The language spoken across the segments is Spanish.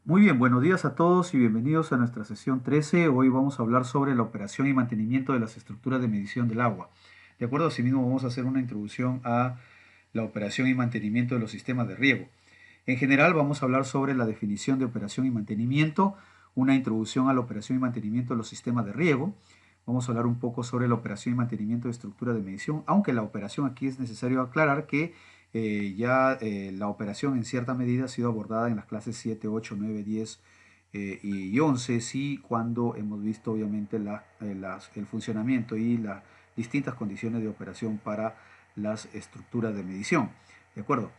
Muy bien, buenos días a todos y bienvenidos a nuestra sesión 13. Hoy vamos a hablar sobre la operación y mantenimiento de las estructuras de medición del agua. De acuerdo, asimismo vamos a hacer una introducción a la operación y mantenimiento de los sistemas de riego. En general vamos a hablar sobre la definición de operación y mantenimiento, una introducción a la operación y mantenimiento de los sistemas de riego. Vamos a hablar un poco sobre la operación y mantenimiento de estructura de medición, aunque la operación aquí es necesario aclarar que la operación en cierta medida ha sido abordada en las clases 7, 8, 9, 10 y 11, sí, cuando hemos visto obviamente el funcionamiento y las distintas condiciones de operación para las estructuras de medición. ¿De acuerdo?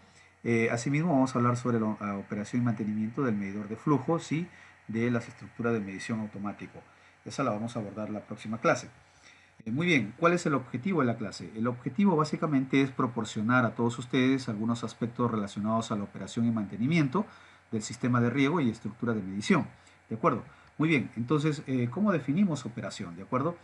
Asimismo, vamos a hablar sobre la operación y mantenimiento del medidor de flujo, sí, de las estructuras de medición automático. Esa la vamos a abordar en la próxima clase. Muy bien, ¿cuál es el objetivo de la clase? El objetivo básicamente es proporcionar a todos ustedes algunos aspectos relacionados a la operación y mantenimiento del sistema de riego y estructura de medición. ¿De acuerdo? Muy bien, entonces, ¿cómo definimos operación? ¿De acuerdo?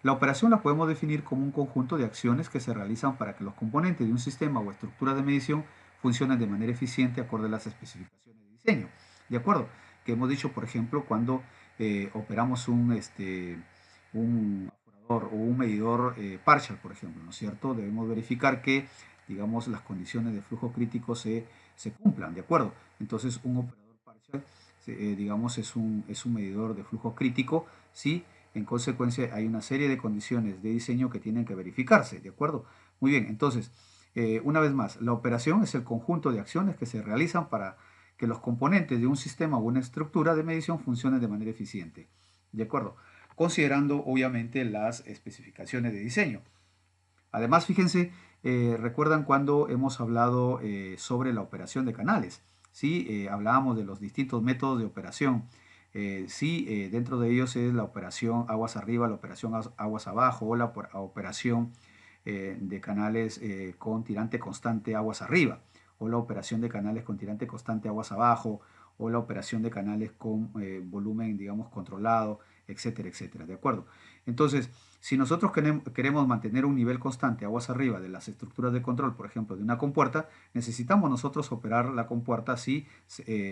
La operación la podemos definir como un conjunto de acciones que se realizan para que los componentes de un sistema o estructura de medición funcionen de manera eficiente acorde a las especificaciones de diseño. ¿De acuerdo? Que hemos dicho, por ejemplo, cuando operamos un o un medidor partial, por ejemplo, ¿no es cierto? Debemos verificar que, digamos, las condiciones de flujo crítico se cumplan, ¿de acuerdo? Entonces, un operador partial, digamos, es un medidor de flujo crítico, ¿sí? En consecuencia, hay una serie de condiciones de diseño que tienen que verificarse, ¿de acuerdo? Muy bien, entonces, una vez más, la operación es el conjunto de acciones que se realizan para que los componentes de un sistema o una estructura de medición funcionen de manera eficiente, ¿de acuerdo? Considerando obviamente las especificaciones de diseño. Además, fíjense, recuerdan cuando hemos hablado sobre la operación de canales, ¿sí? Hablábamos de los distintos métodos de operación. Sí, dentro de ellos es la operación aguas arriba, la operación aguas abajo o la operación de canales con tirante constante aguas arriba o la operación de canales con tirante constante aguas abajo o la operación de canales con volumen, digamos, controlado, etcétera, etcétera. ¿De acuerdo? Entonces, si nosotros queremos mantener un nivel constante aguas arriba de las estructuras de control, por ejemplo, de una compuerta, necesitamos nosotros operar la compuerta así,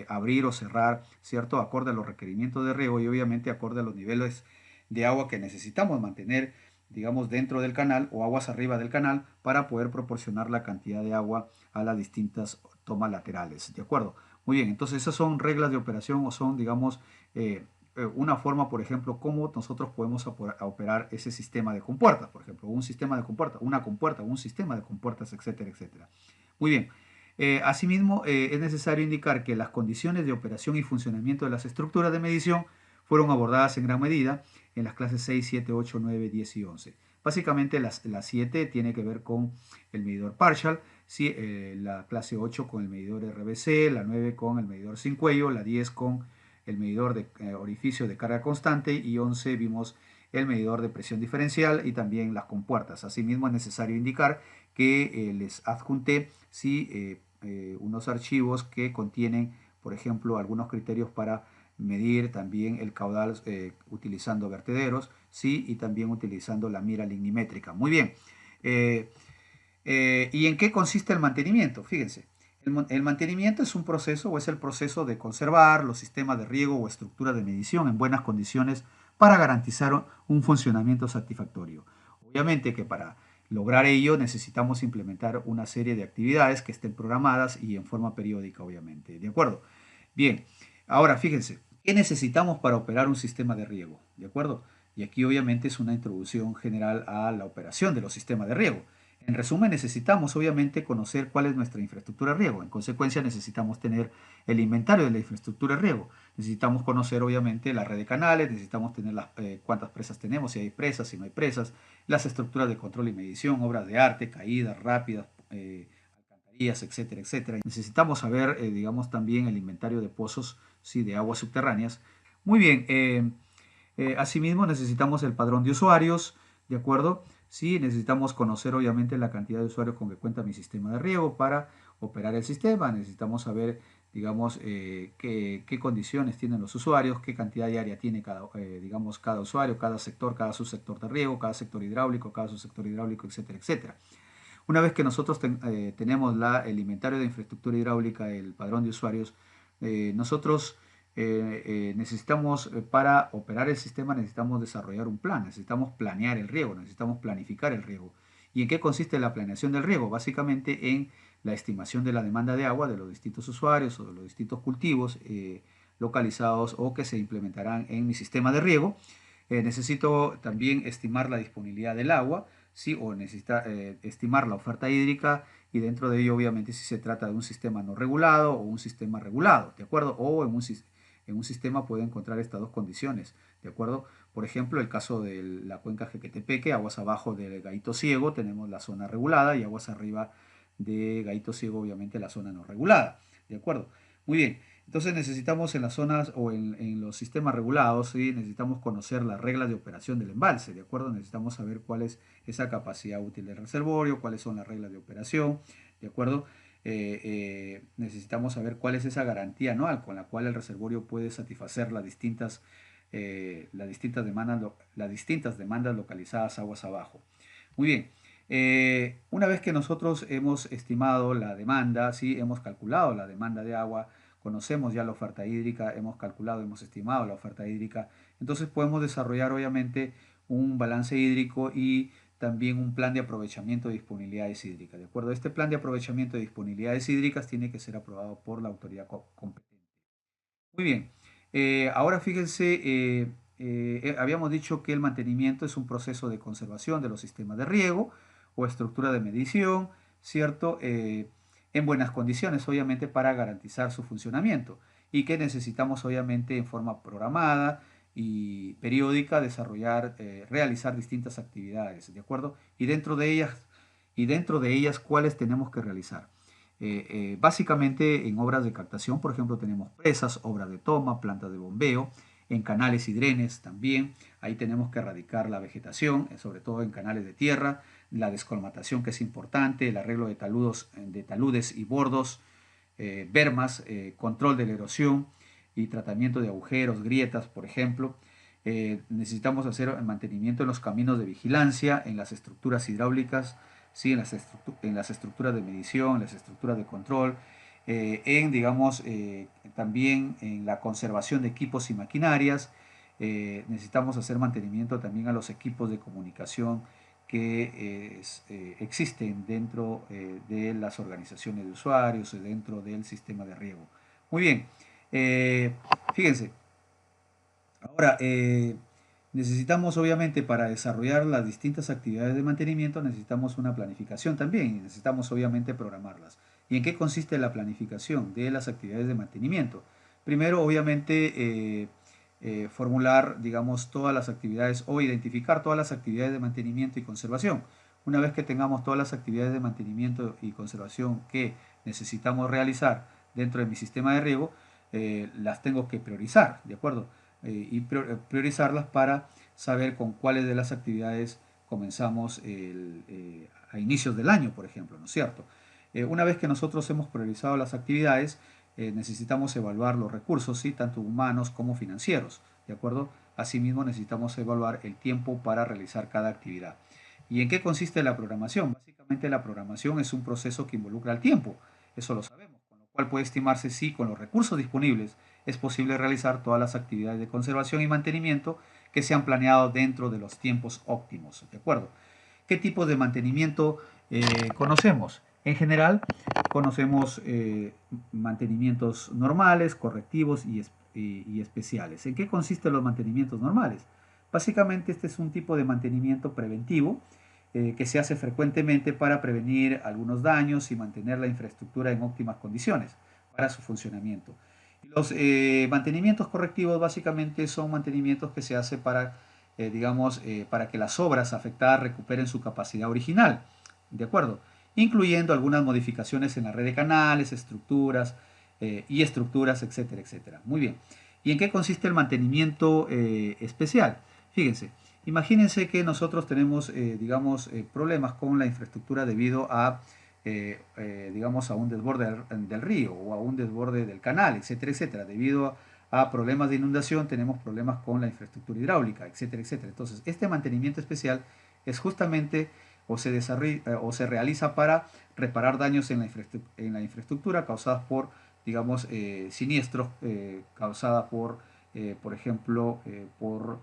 abrir o cerrar, ¿cierto? Acorde a los requerimientos de riego y obviamente acorde a los niveles de agua que necesitamos mantener, digamos, dentro del canal o aguas arriba del canal para poder proporcionar la cantidad de agua a las distintas tomas laterales, ¿de acuerdo? Muy bien, entonces esas son reglas de operación o son, digamos, una forma, por ejemplo, cómo nosotros podemos operar ese sistema de compuertas, por ejemplo, un sistema de compuertas, una compuerta, un sistema de compuertas, etcétera, etcétera. Muy bien. Asimismo, es necesario indicar que las condiciones de operación y funcionamiento de las estructuras de medición fueron abordadas en gran medida en las clases 6, 7, 8, 9, 10 y 11. Básicamente las 7 tiene que ver con el medidor partial, ¿sí? La clase 8 con el medidor RBC, la 9 con el medidor sin cuello, la 10 con el medidor de orificio de carga constante y 11 vimos el medidor de presión diferencial y también las compuertas. Asimismo es necesario indicar que les adjunté sí, unos archivos que contienen, por ejemplo, algunos criterios para medir también el caudal utilizando vertederos, sí, y también utilizando la mira lignimétrica. Muy bien. Eh, ¿Y en qué consiste el mantenimiento? Fíjense, el mantenimiento es un proceso o es el proceso de conservar los sistemas de riego o estructura de medición en buenas condiciones para garantizar un funcionamiento satisfactorio. Obviamente que para lograr ello necesitamos implementar una serie de actividades que estén programadas y en forma periódica, obviamente. ¿De acuerdo? Bien, ahora fíjense, ¿qué necesitamos para operar un sistema de riego? ¿De acuerdo? Y aquí obviamente es una introducción general a la operación de los sistemas de riego. En resumen, necesitamos obviamente conocer cuál es nuestra infraestructura de riego. En consecuencia, necesitamos tener el inventario de la infraestructura de riego. Necesitamos conocer obviamente la red de canales, necesitamos tener cuántas presas tenemos, si hay presas, si no hay presas, las estructuras de control y medición, obras de arte, caídas rápidas, alcantarillas, etcétera, etcétera. Necesitamos saber, digamos, también el inventario de pozos, sí, de aguas subterráneas. Muy bien, asimismo necesitamos el padrón de usuarios, ¿de acuerdo? Sí, necesitamos conocer obviamente la cantidad de usuarios con que cuenta mi sistema de riego para operar el sistema. Necesitamos saber, digamos, qué condiciones tienen los usuarios, qué cantidad de área tiene cada, digamos, cada usuario, cada sector, cada subsector de riego, cada sector hidráulico, cada subsector hidráulico, etcétera, etcétera. Una vez que nosotros tenemos el inventario de infraestructura hidráulica, el padrón de usuarios, nosotros necesitamos, para operar el sistema, necesitamos desarrollar un plan, necesitamos planear el riego, necesitamos planificar el riego. ¿Y en qué consiste la planeación del riego? Básicamente en la estimación de la demanda de agua de los distintos usuarios o de los distintos cultivos localizados o que se implementarán en mi sistema de riego. Necesito también estimar la disponibilidad del agua, ¿sí? O necesita estimar la oferta hídrica y dentro de ello obviamente si se trata de un sistema no regulado o un sistema regulado, ¿de acuerdo? O en un sistema puede encontrar estas dos condiciones, ¿de acuerdo? Por ejemplo, el caso de la cuenca Jequetepeque, aguas abajo del Gahito Ciego, tenemos la zona regulada y aguas arriba de Gahito Ciego, obviamente la zona no regulada, ¿de acuerdo? Muy bien, entonces necesitamos en las zonas o en los sistemas regulados, ¿sí? Necesitamos conocer las reglas de operación del embalse, ¿de acuerdo? Necesitamos saber cuál es esa capacidad útil del reservorio, cuáles son las reglas de operación, ¿de acuerdo? Necesitamos saber cuál es esa garantía anual con la cual el reservorio puede satisfacer las distintas demandas localizadas aguas abajo. Muy bien. Una vez que nosotros hemos estimado la demanda, ¿sí? Hemos calculado la demanda de agua, conocemos ya la oferta hídrica, hemos calculado, hemos estimado la oferta hídrica, entonces podemos desarrollar obviamente un balance hídrico y también un plan de aprovechamiento de disponibilidades hídricas. De acuerdo, este plan de aprovechamiento de disponibilidades hídricas tiene que ser aprobado por la autoridad competente. Muy bien, ahora fíjense, habíamos dicho que el mantenimiento es un proceso de conservación de los sistemas de riego o estructura de medición, ¿cierto? En buenas condiciones, obviamente, para garantizar su funcionamiento y que necesitamos, obviamente, en forma programada y periódica desarrollar, realizar distintas actividades, ¿de acuerdo? Y dentro de ellas, ¿cuáles tenemos que realizar? Básicamente en obras de captación, por ejemplo, tenemos presas, obras de toma, plantas de bombeo, en canales y drenes también. Ahí tenemos que erradicar la vegetación, sobre todo en canales de tierra, la descolmatación que es importante, el arreglo de taludes y bordos, bermas, control de la erosión y tratamiento de agujeros, grietas, por ejemplo. Necesitamos hacer el mantenimiento en los caminos de vigilancia, en las estructuras hidráulicas, ¿sí? En las estructuras de medición, en las estructuras de control, digamos, también en la conservación de equipos y maquinarias. Necesitamos hacer mantenimiento también a los equipos de comunicación que existen dentro de las organizaciones de usuarios, dentro del sistema de riego. Muy bien, fíjense, ahora necesitamos obviamente para desarrollar las distintas actividades de mantenimiento, necesitamos una planificación también y necesitamos obviamente programarlas. ¿Y en qué consiste la planificación de las actividades de mantenimiento? Primero, obviamente, formular, digamos, todas las actividades o identificar todas las actividades de mantenimiento y conservación. Una vez que tengamos todas las actividades de mantenimiento y conservación que necesitamos realizar dentro de mi sistema de riego, las tengo que priorizar, ¿de acuerdo? Y priorizarlas para saber con cuáles de las actividades comenzamos a inicios del año, por ejemplo, ¿no es cierto? Una vez que nosotros hemos priorizado las actividades, necesitamos evaluar los recursos, ¿sí? Tanto humanos como financieros, ¿de acuerdo? Asimismo, necesitamos evaluar el tiempo para realizar cada actividad. ¿Y en qué consiste la programación? Básicamente la programación es un proceso que involucra el tiempo, eso lo sabemos, con lo cual puede estimarse si con los recursos disponibles es posible realizar todas las actividades de conservación y mantenimiento que se han planeado dentro de los tiempos óptimos, ¿de acuerdo? ¿Qué tipos de mantenimiento conocemos? En general, conocemos mantenimientos normales, correctivos y especiales. ¿En qué consisten los mantenimientos normales? Básicamente este es un tipo de mantenimiento preventivo que se hace frecuentemente para prevenir algunos daños y mantener la infraestructura en óptimas condiciones para su funcionamiento. Los mantenimientos correctivos básicamente son mantenimientos que se hace para, digamos, para que las obras afectadas recuperen su capacidad original, ¿de acuerdo? Incluyendo algunas modificaciones en la red de canales, estructuras y estructuras, etcétera, etcétera. Muy bien. ¿Y en qué consiste el mantenimiento especial? Fíjense, imagínense que nosotros tenemos, digamos, problemas con la infraestructura debido a digamos, a un desborde del río o a un desborde del canal, etcétera, etcétera. Debido a problemas de inundación tenemos problemas con la infraestructura hidráulica, etcétera, etcétera. Entonces, este mantenimiento especial es justamente o se realiza para reparar daños en la infraestructura causados por digamos, siniestros causadas por ejemplo, por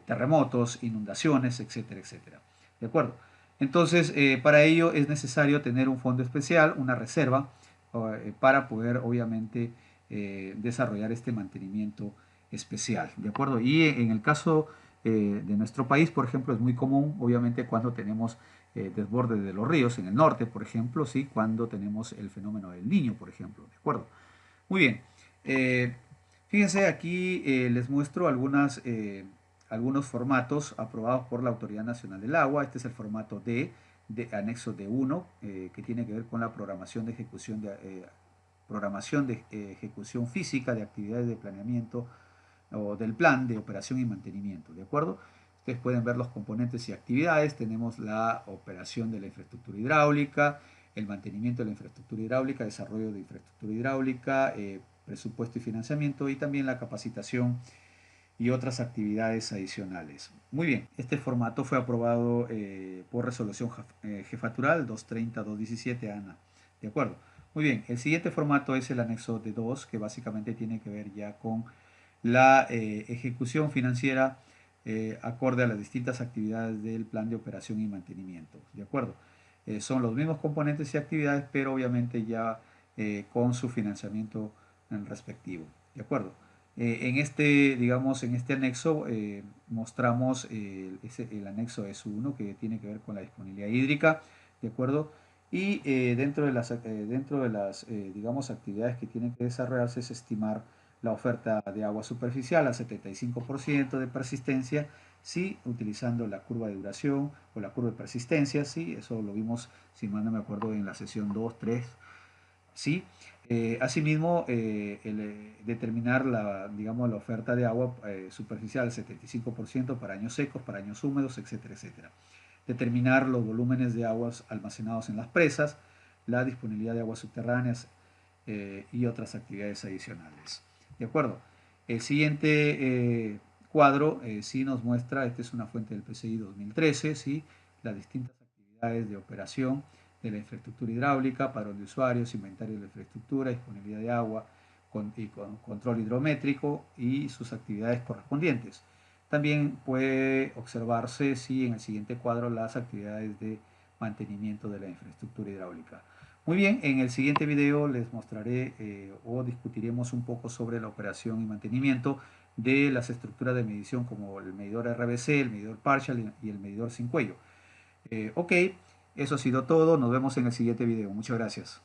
terremotos, inundaciones, etcétera, etcétera. ¿De acuerdo? Entonces, para ello es necesario tener un fondo especial, una reserva, para poder, obviamente, desarrollar este mantenimiento especial. ¿De acuerdo? Y en el caso de nuestro país, por ejemplo, es muy común, obviamente, cuando tenemos desbordes de los ríos, en el norte, por ejemplo, ¿sí? Cuando tenemos el fenómeno del Niño, por ejemplo. ¿De acuerdo? Muy bien. Eh, Fíjense, aquí les muestro algunos formatos aprobados por la Autoridad Nacional del Agua. Este es el formato D, de anexo D1, que tiene que ver con la programación de ejecución física de actividades de planeamiento o del plan de operación y mantenimiento. ¿De acuerdo? Ustedes pueden ver los componentes y actividades. Tenemos la operación de la infraestructura hidráulica, el mantenimiento de la infraestructura hidráulica, desarrollo de infraestructura hidráulica, presupuesto y financiamiento, y también la capacitación y otras actividades adicionales. Muy bien, este formato fue aprobado por resolución jefatural 230-217 ANA. ¿De acuerdo? Muy bien, el siguiente formato es el anexo de 2, que básicamente tiene que ver ya con la ejecución financiera acorde a las distintas actividades del plan de operación y mantenimiento. ¿De acuerdo? Son los mismos componentes y actividades, pero obviamente ya con su financiamiento respectivo. ¿De acuerdo? En este, digamos, en este anexo mostramos el anexo S1, que tiene que ver con la disponibilidad hídrica, ¿de acuerdo? Y dentro de las digamos, actividades que tienen que desarrollarse es estimar la oferta de agua superficial al 75% de persistencia, sí, utilizando la curva de duración o la curva de persistencia, sí, eso lo vimos, si mal no me acuerdo, en la sesión 2, 3, ¿sí? Asimismo, determinar digamos, la oferta de agua superficial 75% para años secos, para años húmedos, etcétera, etcétera. Determinar los volúmenes de aguas almacenados en las presas, la disponibilidad de aguas subterráneas y otras actividades adicionales. ¿De acuerdo? El siguiente cuadro sí nos muestra, esta es una fuente del PCI 2013, ¿sí? Las distintas actividades de operación de la infraestructura hidráulica, padrón de usuarios, inventario de la infraestructura, disponibilidad de agua y control hidrométrico y sus actividades correspondientes. También puede observarse, sí, en el siguiente cuadro las actividades de mantenimiento de la infraestructura hidráulica. Muy bien, en el siguiente video les mostraré o discutiremos un poco sobre la operación y mantenimiento de las estructuras de medición como el medidor RBC, el medidor partial y el medidor sin cuello. Ok, eso ha sido todo. Nos vemos en el siguiente video. Muchas gracias.